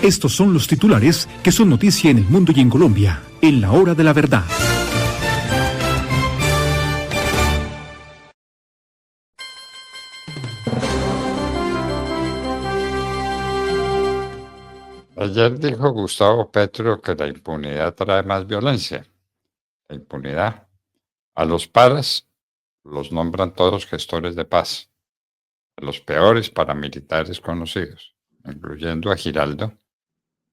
Estos son los titulares que son noticia en el mundo y en Colombia, en la hora de la verdad. Ayer dijo Gustavo Petro que la impunidad trae más violencia. La impunidad. A los paras los nombran todos gestores de paz, a los peores paramilitares conocidos, incluyendo a Giraldo,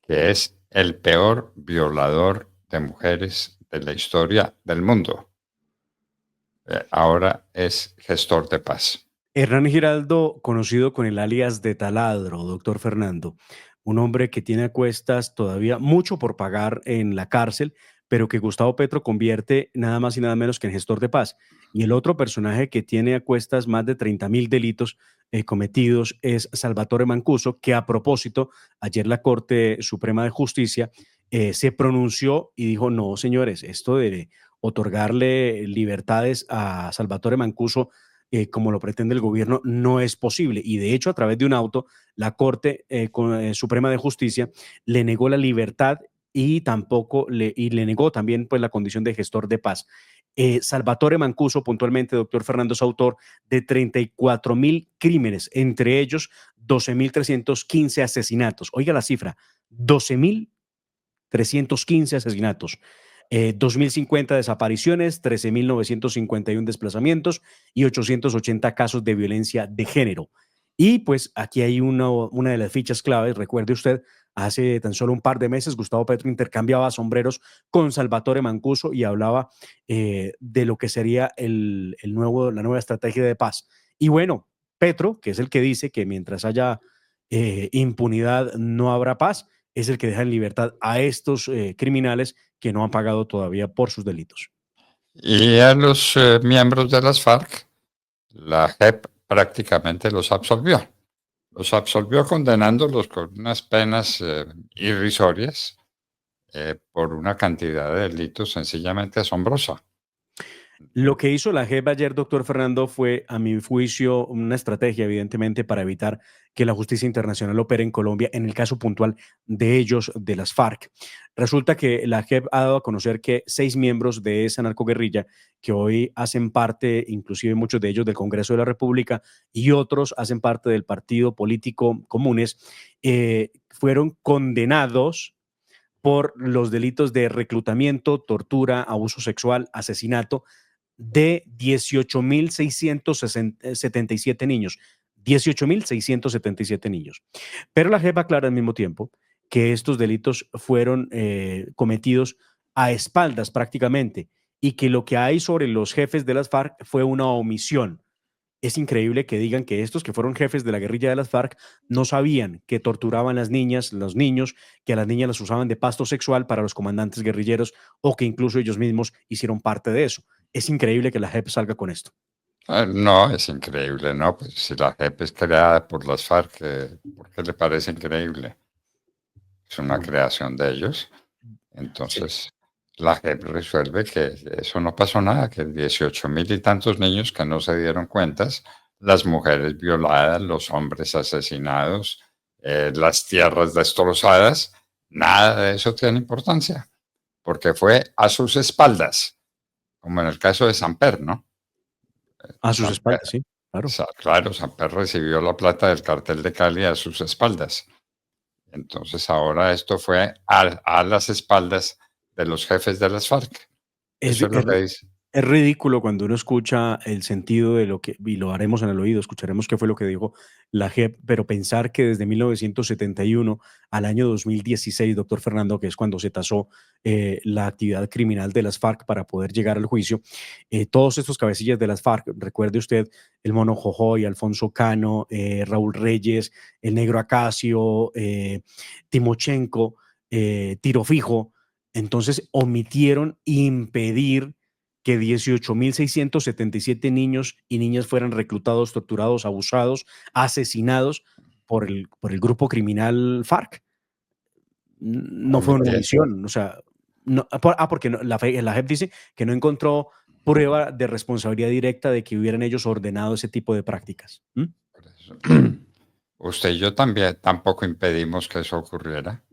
que es el peor violador de mujeres de la historia del mundo. Ahora es gestor de paz. Hernán Giraldo, conocido con el alias de Taladro, doctor Fernando, un hombre que tiene a cuestas todavía mucho por pagar en la cárcel, pero que Gustavo Petro convierte nada más y nada menos que en gestor de paz. Y el otro personaje que tiene a cuestas más de 30.000 delitos cometidos es Salvatore Mancuso, que a propósito, ayer la Corte Suprema de Justicia se pronunció y dijo, no, señores, esto de otorgarle libertades a Salvatore Mancuso como lo pretende el gobierno, no es posible. Y de hecho, a través de un auto, la Corte Suprema de Justicia le negó la libertad y le negó también pues, la condición de gestor de paz. Salvatore Mancuso, puntualmente, doctor Fernando, es autor de 34.000 crímenes, entre ellos 12.315 asesinatos. Oiga la cifra, 12.315 asesinatos. 2.050 desapariciones, 13.951 desplazamientos y 880 casos de violencia de género. Y pues aquí hay una de las fichas claves. Recuerde usted, hace tan solo un par de meses Gustavo Petro intercambiaba sombreros con Salvatore Mancuso y hablaba de lo que sería la nueva estrategia de paz. Y bueno, Petro, que es el que dice que mientras haya impunidad no habrá paz, es el que deja en libertad a estos criminales que no han pagado todavía por sus delitos. Y a los miembros de las FARC, la JEP prácticamente los absolvió. Los absolvió condenándolos con unas penas irrisorias por una cantidad de delitos sencillamente asombrosa. Lo que hizo la JEP ayer, doctor Fernando, fue, a mi juicio, una estrategia, evidentemente, para evitar que la justicia internacional opere en Colombia en el caso puntual de ellos, de las FARC. Resulta que la JEP ha dado a conocer que 6 miembros de esa narcoguerrilla, que hoy hacen parte, inclusive muchos de ellos, del Congreso de la República y otros hacen parte del partido político Comunes, fueron condenados por los delitos de reclutamiento, tortura, abuso sexual, asesinato, de 18.677 niños. 18.677 niños. Pero la JEP aclara al mismo tiempo que estos delitos fueron cometidos a espaldas prácticamente y que lo que hay sobre los jefes de las FARC fue una omisión. Es increíble que digan que estos que fueron jefes de la guerrilla de las FARC no sabían que torturaban a las niñas, los niños, que a las niñas las usaban de pasto sexual para los comandantes guerrilleros o que incluso ellos mismos hicieron parte de eso. Es increíble que la JEP salga con esto. No, es increíble, ¿no? Pues si la JEP es creada por las FARC, ¿por qué le parece increíble? Es una creación de ellos. Entonces, la JEP resuelve que eso no pasó nada, que 18.000 y tantos niños que no se dieron cuentas, las mujeres violadas, los hombres asesinados, las tierras destrozadas, nada de eso tiene importancia, porque fue a sus espaldas, como en el caso de Samper, ¿no? A sus Samper, espaldas, sí, claro. claro, Samper recibió la plata del cartel de Cali a sus espaldas. Entonces ahora esto fue a las espaldas de los jefes de las FARC. Es, Eso es lo es, que dice. es ridículo cuando uno escucha el sentido de lo que, y lo haremos en el oído, escucharemos qué fue lo que dijo la JEP, pero pensar que desde 1971 al año 2016, doctor Fernando, que es cuando se tasó la actividad criminal de las FARC para poder llegar al juicio, todos estos cabecillas de las FARC, recuerde usted el Mono Jojoy, Alfonso Cano, Raúl Reyes, el Negro Acacio, Timochenko, Tiro Fijo, entonces omitieron impedir que 18.677 niños y niñas fueran reclutados, torturados, abusados, asesinados por el grupo criminal FARC. No fue una omisión, o sea, no, porque la JEP dice que no encontró prueba de responsabilidad directa de que hubieran ellos ordenado ese tipo de prácticas. usted y yo también tampoco impedimos que eso ocurriera,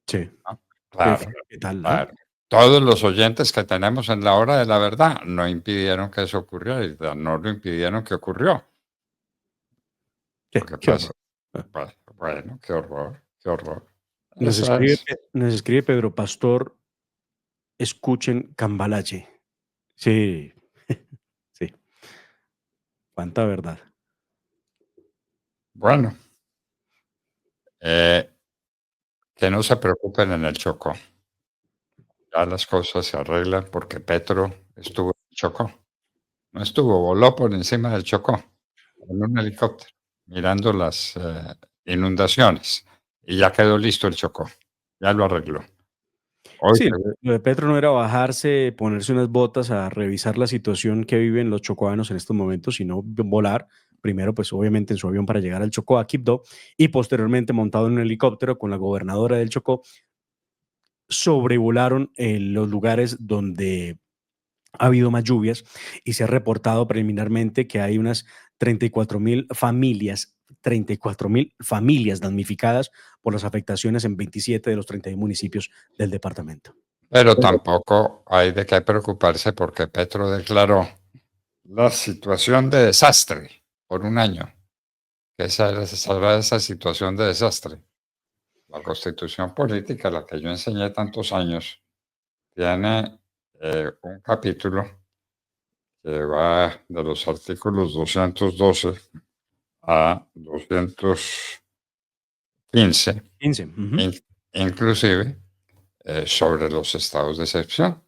Sí, ¿no? qué Claro, feo, ¿qué tal, no? claro. Todos los oyentes que tenemos en la hora de la verdad no impidieron que eso ocurriera y no lo impidieron que ocurrió. Sí, Lo que qué pasa, horror. Ah, bueno, qué horror, qué horror. Nos Eso escribe, es. nos escribe Pedro Pastor, escuchen Cambalache. Sí, sí, cuánta verdad. Bueno, eh, que no se preocupen en el Chocó. Ya las cosas se arreglan porque Petro estuvo en el Chocó. No estuvo, voló por encima del Chocó en un helicóptero, mirando las inundaciones. Y ya quedó listo el Chocó. Ya lo arregló. Hoy Sí, se ve. lo de Petro no era bajarse, ponerse unas botas a revisar la situación que viven los chocoanos en estos momentos, sino volar, primero, pues obviamente en su avión para llegar al Chocó, a Quibdó, y posteriormente montado en un helicóptero con la gobernadora del Chocó, sobrevolaron los lugares donde ha habido más lluvias y se ha reportado preliminarmente que hay unas 34.000 familias damnificadas por las afectaciones en 27 de los 31 municipios del departamento. Pero tampoco hay de qué preocuparse porque Petro declaró la situación de desastre por un año. Esa situación de desastre. La constitución política, la que yo enseñé tantos años, tiene un capítulo que va de los artículos 212 a 215, 15. Ujú. in- inclusive sobre los estados de excepción,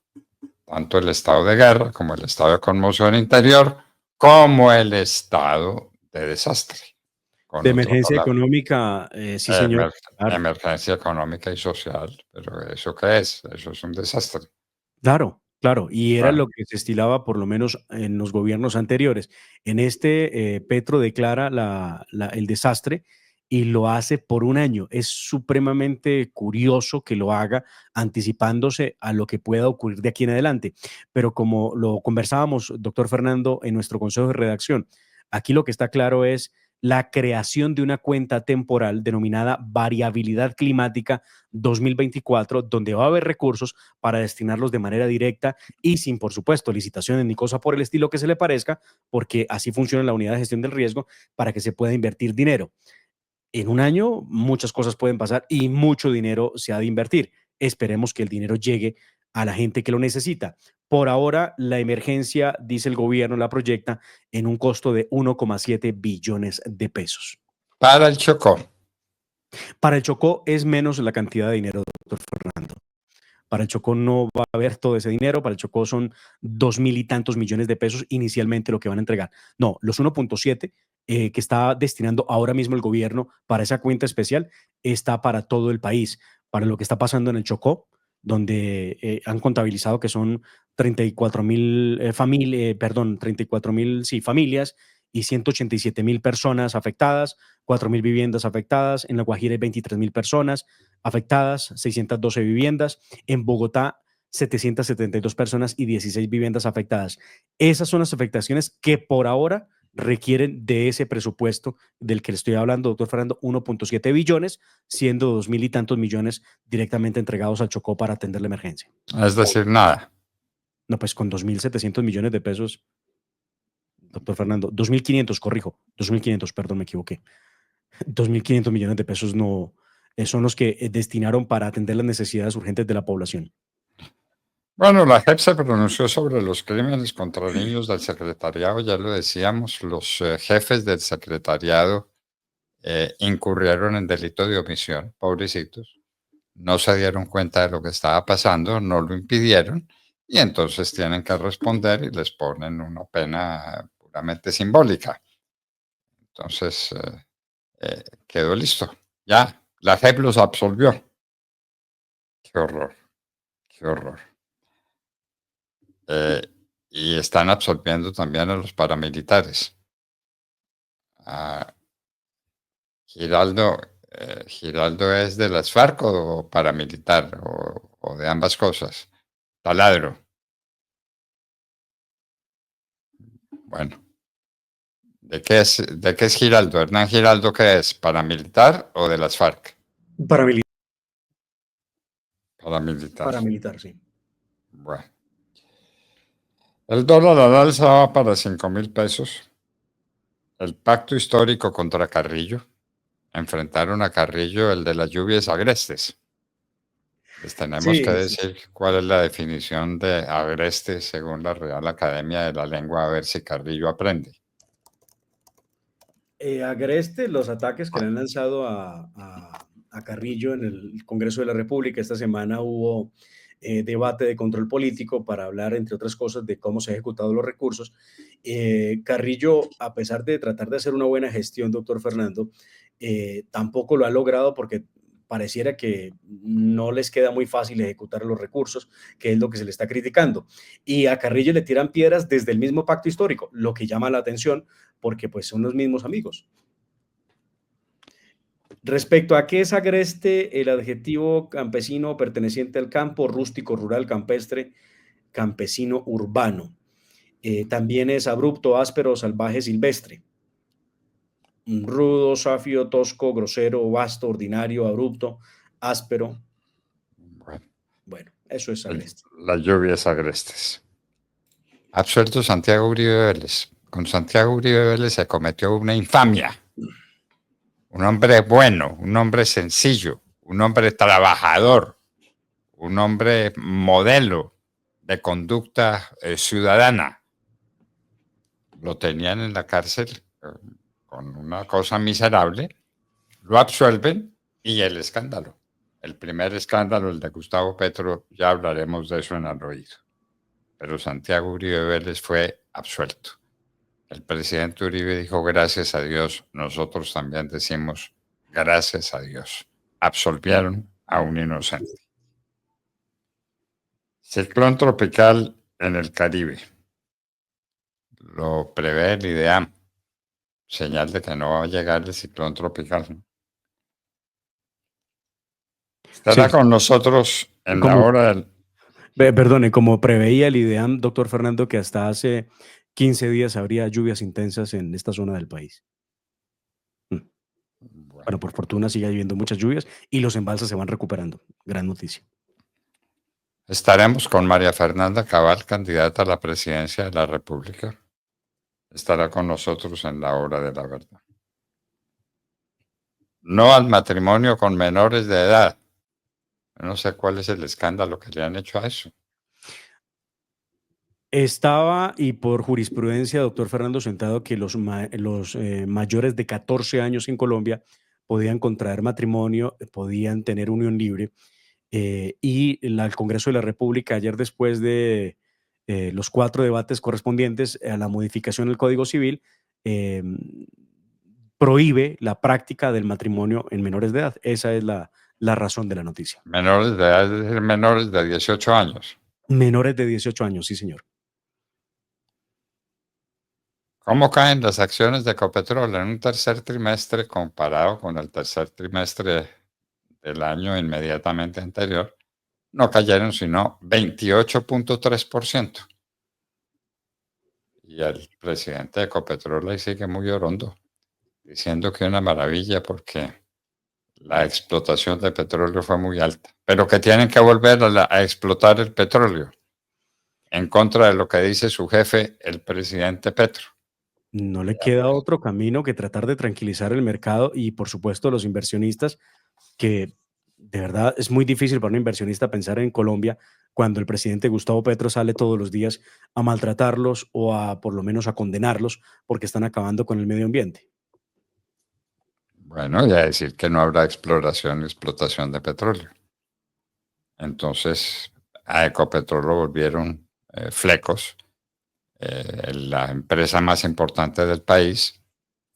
tanto el estado de guerra como el estado de conmoción interior, como el estado de desastre, con De otra emergencia palabra. económica, sí, señor. Claro, Emergencia económica y social, pero ¿eso qué es? Eso es un desastre. claro, claro. Y era Bueno, lo que se estilaba, por lo menos en los gobiernos anteriores. En este, Petro declara el desastre y lo hace por un año. Es supremamente curioso que lo haga anticipándose a lo que pueda ocurrir de aquí en adelante. Pero como lo conversábamos, doctor Fernando, en nuestro consejo de redacción, aquí lo que está claro es la creación de una cuenta temporal denominada variabilidad climática 2024, donde va a haber recursos para destinarlos de manera directa y sin, por supuesto, licitaciones ni cosa por el estilo que se le parezca, porque así funciona la unidad de gestión del riesgo, para que se pueda invertir dinero. En un año muchas cosas pueden pasar y mucho dinero se ha de invertir. Esperemos que el dinero llegue a la gente que lo necesita. Por ahora, la emergencia, dice el gobierno, la proyecta en un costo de 1,7 billones de pesos. para el Chocó. Para el Chocó es menos la cantidad de dinero, doctor Fernando. Para el Chocó no va a haber todo ese dinero, para el Chocó son 2.000 y tantos millones de pesos inicialmente lo que van a entregar. No, los 1,7 que está destinando ahora mismo el gobierno para esa cuenta especial está para todo el país, para lo que está pasando en el Chocó, donde han contabilizado que son 34.000 perdón, 34.000 sí, familias y 187.000 personas afectadas, 4.000 viviendas afectadas, en La Guajira hay 23.000 personas afectadas, 612 viviendas, en Bogotá 772 personas y 16 viviendas afectadas. Esas son las afectaciones que por ahora requieren de ese presupuesto del que le estoy hablando, doctor Fernando, 1,7 billones, siendo 2.000 y tantos millones directamente entregados al Chocó para atender la emergencia. Es decir, nada. No, pues con 2.700 millones de pesos, doctor Fernando, 2.500, corrijo, 2.500, perdón, me equivoqué. 2.500 millones de pesos no son los que destinaron para atender las necesidades urgentes de la población. Bueno, la JEP se pronunció sobre los crímenes contra niños del secretariado, ya lo decíamos, los jefes del secretariado incurrieron en delito de omisión, pobrecitos, no se dieron cuenta de lo que estaba pasando, no lo impidieron y entonces tienen que responder y les ponen una pena puramente simbólica. Entonces, quedó listo. Ya, la JEP los absolvió. Qué horror, qué horror. Eh, y están absolviendo también a los paramilitares. Ah, Giraldo, Giraldo es de las FARC o paramilitar o de ambas cosas. Taladro. Bueno, de qué es Giraldo? ¿Hernán Giraldo qué es? ¿Paramilitar o de las FARC? Paramilitar. Paramilitar, sí. Bueno. El dólar al alza va para 5.000 pesos. El pacto histórico contra Carrillo. Enfrentaron a Carrillo, el de las lluvias agrestes. Les tenemos que Sí, sí. decir cuál es la definición de agreste según la Real Academia de la Lengua, a ver si Carrillo aprende. Agreste los ataques que le han lanzado a Carrillo en el Congreso de la República. Esta semana hubo debate de control político para hablar, entre otras cosas, de cómo se han ejecutado los recursos. Carrillo, a pesar de tratar de hacer una buena gestión, doctor Fernando, tampoco lo ha logrado porque pareciera que no les queda muy fácil ejecutar los recursos, que es lo que se le está criticando. Y a Carrillo le tiran piedras desde el mismo pacto histórico, lo que llama la atención porque pues son los mismos amigos. Respecto a qué es agreste, el adjetivo campesino perteneciente al campo, rústico, rural, campestre, campesino, urbano. También es abrupto, áspero, salvaje, silvestre. Rudo, safio, tosco, grosero, vasto, ordinario, abrupto, áspero. Bueno, eso es agreste. Las lluvias agrestes. Absuelto Santiago Uribe Vélez. Con Santiago Uribe Vélez se cometió una infamia. Un hombre bueno, un hombre sencillo, un hombre trabajador, un hombre modelo de conducta ciudadana. Lo tenían en la cárcel con una cosa miserable, lo absuelven y el escándalo. El primer escándalo, el de Gustavo Petro, ya hablaremos de eso en el oído. Pero Santiago Uribe Vélez fue absuelto. El presidente Uribe dijo gracias a Dios, nosotros también decimos gracias a Dios. Absolvieron a un inocente. Ciclón tropical en el Caribe. Lo prevé el IDEAM. Señal de que no va a llegar el ciclón tropical. Estará con nosotros en la hora del... Perdone, como preveía el IDEAM, doctor Fernando, que hasta hace 15 días habría lluvias intensas en esta zona del país. Bueno, por fortuna sigue habiendo muchas lluvias y los embalses se van recuperando. Gran noticia. Estaremos con María Fernanda Cabal, candidata a la presidencia de la República. Estará con nosotros en la hora de la verdad. No al matrimonio con menores de edad. No sé cuál es el escándalo que le han hecho a eso. Estaba, y por jurisprudencia, doctor Fernando, sentado que los mayores de 14 años en Colombia podían contraer matrimonio, podían tener unión libre. Y el Congreso de la República, ayer después de los 4 debates correspondientes a la modificación del Código Civil, prohíbe la práctica del matrimonio en menores de edad. Esa es la razón de la noticia. Menores de edad, es decir, menores de 18 años. Menores de 18 años, sí, señor. ¿Cómo caen las acciones de Ecopetrol en un tercer trimestre comparado con el tercer trimestre del año inmediatamente anterior? No cayeron sino 28.3%. Y el presidente de Ecopetrol ahí sigue muy orondo, diciendo que es una maravilla porque la explotación de petróleo fue muy alta, pero que tienen que volver a explotar el petróleo, en contra de lo que dice su jefe, el presidente Petro. No le queda otro camino que tratar de tranquilizar el mercado y, por supuesto, los inversionistas, que de verdad es muy difícil para un inversionista pensar en Colombia cuando el presidente Gustavo Petro sale todos los días a maltratarlos o a, por lo menos, a condenarlos porque están acabando con el medio ambiente. Bueno, y a decir que no habrá exploración y explotación de petróleo. Entonces, a Ecopetrol lo volvieron flecos. La empresa más importante del país,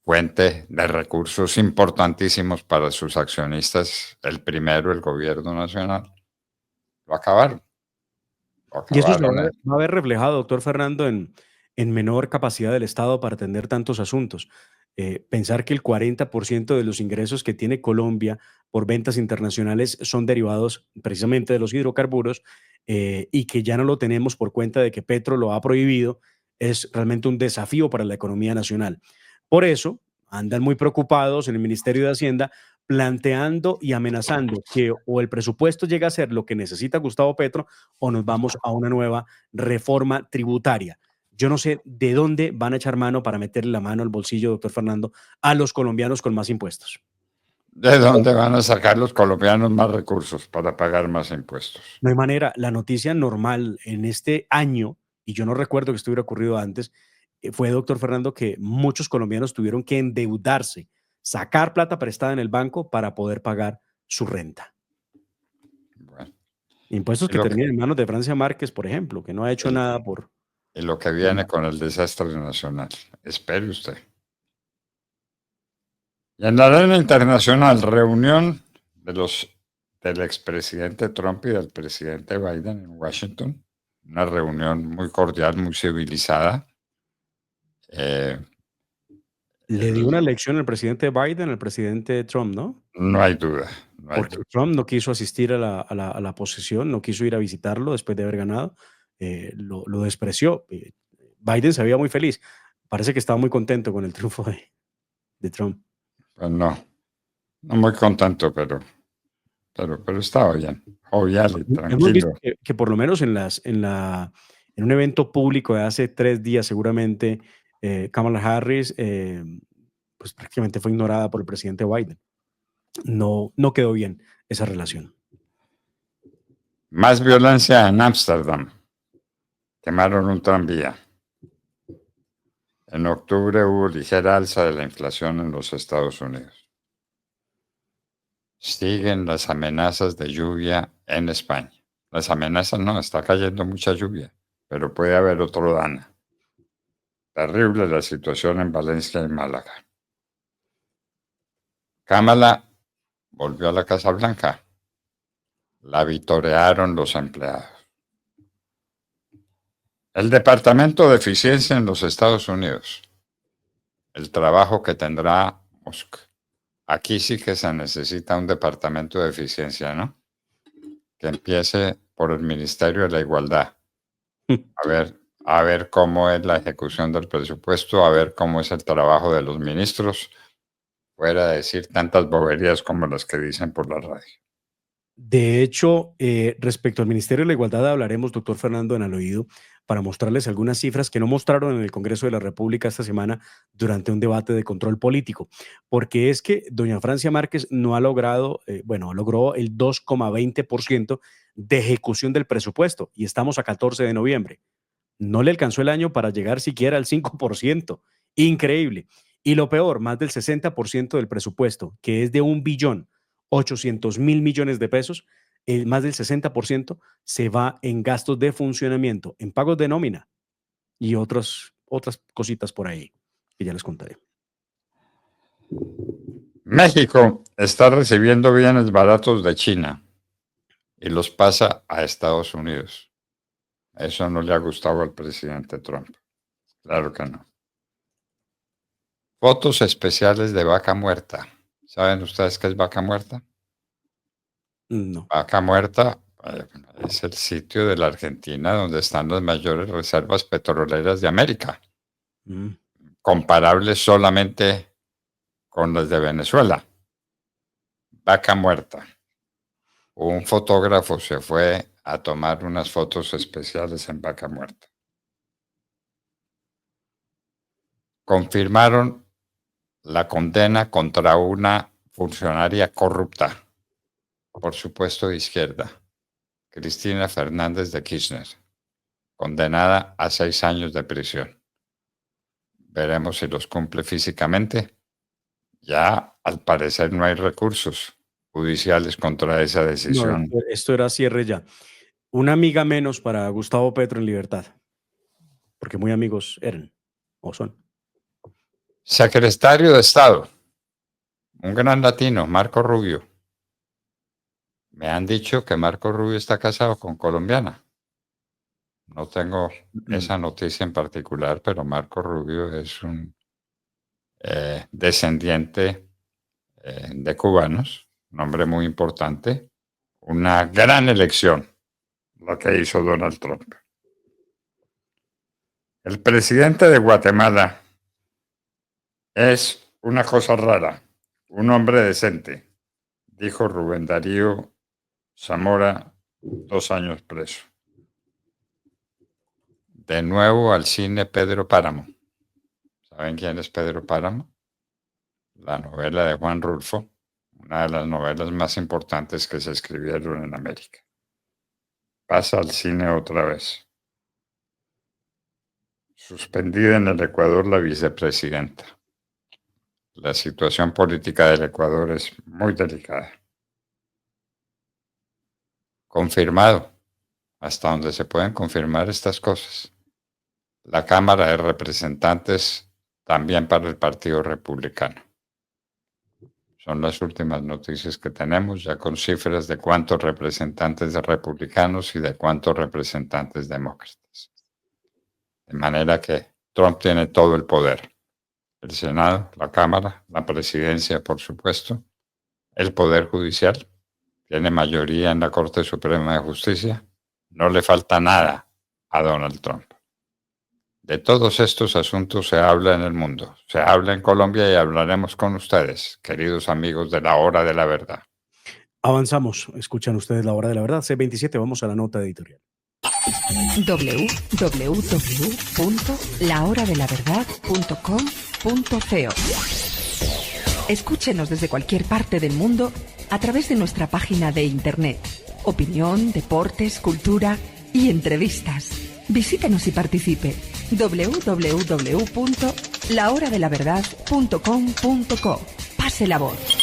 fuente de recursos importantísimos para sus accionistas, el primero, el gobierno nacional, lo acabaron. Y eso se va a ver reflejado, doctor Fernando, en menor capacidad del Estado para atender tantos asuntos. Pensar que el 40% de los ingresos que tiene Colombia por ventas internacionales son derivados precisamente de los hidrocarburos y que ya no lo tenemos por cuenta de que Petro lo ha prohibido, es realmente un desafío para la economía nacional. Por eso andan muy preocupados en el Ministerio de Hacienda planteando y amenazando que o el presupuesto llega a ser lo que necesita Gustavo Petro o nos vamos a una nueva reforma tributaria. Yo no sé de dónde van a echar mano para meterle la mano al bolsillo, doctor Fernando, a los colombianos con más impuestos. ¿De dónde van a sacar los colombianos más recursos para pagar más impuestos? No hay manera. La noticia normal en este año, y yo no recuerdo que esto hubiera ocurrido antes, fue, doctor Fernando, que muchos colombianos tuvieron que endeudarse, sacar plata prestada en el banco para poder pagar su renta. Bueno, Impuestos y que lo que, terminan en manos de Francia Márquez, por ejemplo, que no ha hecho y- nada por... y lo que viene con el desastre nacional. Espere usted. Y en la arena internacional, reunión del expresidente Trump y del presidente Biden en Washington. Una reunión muy cordial, muy civilizada. Eh, Le dio una lección al presidente Biden al presidente Trump, ¿no? no hay duda, no hay Porque duda. Trump no quiso asistir a la posesión, no quiso ir a visitarlo después de haber ganado, lo despreció. Biden se veía muy feliz. Parece que estaba muy contento con el triunfo de Trump. Pues no muy contento, pero estaba bien, jovial y Hemos visto tranquilo. que por lo menos en un evento público de hace 3 días, seguramente, Kamala Harris, pues, prácticamente fue ignorada por el presidente Biden. No quedó bien esa relación. Más violencia en Ámsterdam. Quemaron un tranvía. En octubre hubo ligera alza de la inflación en los Estados Unidos. Siguen las amenazas de lluvia en España. Las amenazas no, está cayendo mucha lluvia, pero puede haber otro Dana. Terrible la situación en Valencia y Málaga. Kamala volvió a la Casa Blanca. La vitorearon los empleados. El Departamento de Eficiencia en los Estados Unidos. El trabajo que tendrá Musk. Aquí sí que se necesita un departamento de eficiencia, ¿no? Que empiece por el Ministerio de la Igualdad. A ver cómo es la ejecución del presupuesto, a ver cómo es el trabajo de los ministros, fuera de decir tantas boberías como las que dicen por la radio. De hecho, respecto al Ministerio de la Igualdad hablaremos, doctor Fernando, en al oído, para mostrarles algunas cifras que no mostraron en el Congreso de la República esta semana durante un debate de control político, porque es que doña Francia Márquez no ha logrado, logró el 2,20% de ejecución del presupuesto y estamos a 14 de noviembre. No le alcanzó el año para llegar siquiera al 5%. Increíble. Y lo peor, más del 60% del presupuesto, que es de 1.800.000 millones de pesos, más del 60% se va en gastos de funcionamiento, en pagos de nómina y otras cositas por ahí que ya les contaré. México está recibiendo bienes baratos de China y los pasa a Estados Unidos. Eso no le ha gustado al presidente Trump. Claro que no. Fotos especiales de vaca muerta. ¿Saben ustedes qué es vaca muerta? No. Vaca Muerta es el sitio de la Argentina donde están las mayores reservas petroleras de América, Mm. comparables solamente con las de Venezuela. Vaca Muerta. Un fotógrafo se fue a tomar unas fotos especiales en Vaca Muerta. Confirmaron la condena contra una funcionaria corrupta, por supuesto de izquierda, Cristina Fernández de Kirchner, condenada a 6 años de prisión. Veremos si los cumple físicamente. Ya, al parecer, no hay recursos judiciales contra esa No, decisión. esto era cierre ya. Una amiga menos para Gustavo Petro en libertad, porque muy amigos eran o son. Secretario de Estado, un gran latino, Marco Rubio. Me han dicho que Marco Rubio está casado con colombiana. No tengo esa noticia en particular, pero Marco Rubio es un descendiente de cubanos, un hombre muy importante. Una gran elección la que hizo Donald Trump. El presidente de Guatemala Es una cosa rara, un hombre decente, dijo Rubén Darío Zamora, 2 años preso. De nuevo al cine Pedro Páramo. ¿Saben quién es Pedro Páramo? La novela de Juan Rulfo, una de las novelas más importantes que se escribieron en América. Pasa al cine otra vez. Suspendida en el Ecuador la vicepresidenta. La situación política del Ecuador es muy delicada. Confirmado, hasta donde se pueden confirmar estas cosas. La Cámara de Representantes también para el Partido Republicano. Son las últimas noticias que tenemos, ya con cifras de cuántos representantes de republicanos y de cuántos representantes demócratas. De manera que Trump tiene todo el poder. El Senado, la Cámara, la Presidencia, por supuesto, el Poder Judicial, tiene mayoría en la Corte Suprema de Justicia. No le falta nada a Donald Trump. De todos estos asuntos se habla en el mundo, se habla en Colombia y hablaremos con ustedes, queridos amigos de La Hora de la Verdad. Avanzamos, escuchan ustedes La Hora de la Verdad, C27, vamos a la nota editorial. www.lahoradelaverdad.com.co. Escúchenos desde cualquier parte del mundo a través de nuestra página de internet. Opinión, deportes, cultura y entrevistas. Visítenos y participe. www.lahoradelaverdad.com.co. Pase la voz.